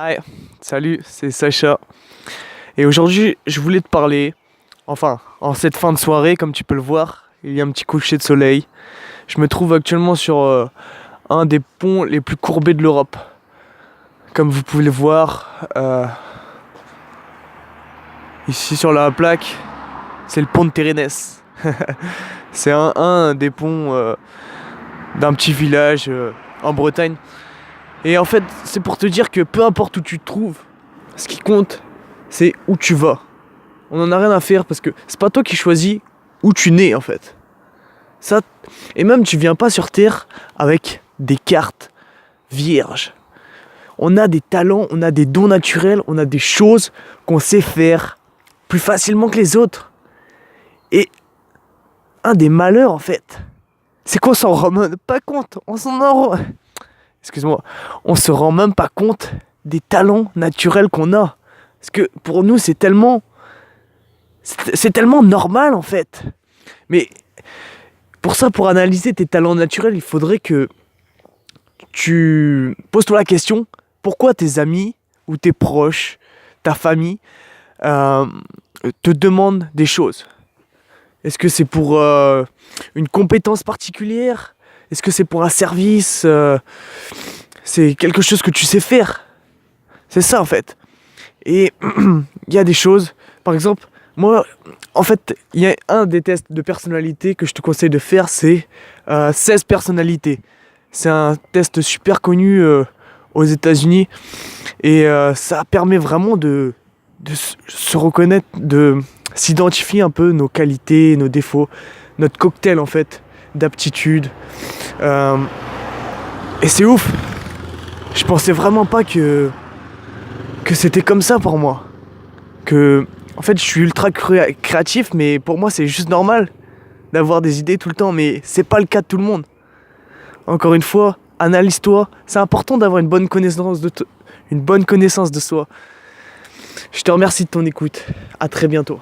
Hi, salut, c'est Sacha. Et aujourd'hui, je voulais te parler, enfin, en cette fin de soirée, comme tu peux le voir, il y a un petit coucher de soleil. Je me trouve actuellement sur un des ponts les plus courbés de l'Europe. Comme vous pouvez le voir, ici sur la plaque, c'est le pont de Térénès. C'est un des ponts d'un petit village en Bretagne. Et en fait, c'est pour te dire que peu importe où tu te trouves, ce qui compte, c'est où tu vas. On en a rien à faire parce que c'est pas toi qui choisis où tu nais en fait. Ça, et même tu viens pas sur Terre avec des cartes vierges. On a des talents, on a des dons naturels, on a des choses qu'on sait faire plus facilement que les autres. Et un des malheurs en fait, c'est qu'on s'en rend même pas compte. Excuse-moi, on se rend même pas compte des talents naturels qu'on a. Parce que pour nous, c'est tellement normal en fait. Mais pour ça, pour analyser tes talents naturels, il faudrait que tu poses-toi la question, pourquoi tes amis ou tes proches, ta famille, euh, te demandent des choses? Est-ce que c'est pour une compétence particulière? Est-ce que c'est pour un service? C'est quelque chose que tu sais faire. C'est ça en fait. Et il y a des choses, par exemple, moi, en fait, il y a un des tests de personnalité que je te conseille de faire, c'est 16 personnalités. C'est un test super connu aux États-Unis et ça permet vraiment de se reconnaître, de s'identifier un peu nos qualités, nos défauts, notre cocktail en fait d'aptitude. Et c'est ouf. Je pensais vraiment pas que c'était comme ça pour moi. Que en fait je suis ultra créatif, mais pour moi c'est juste normal d'avoir des idées tout le temps, mais c'est pas le cas de tout le monde. Encore une fois, analyse-toi. C'est important d'avoir une bonne connaissance de soi. Je te remercie de ton écoute. À très bientôt.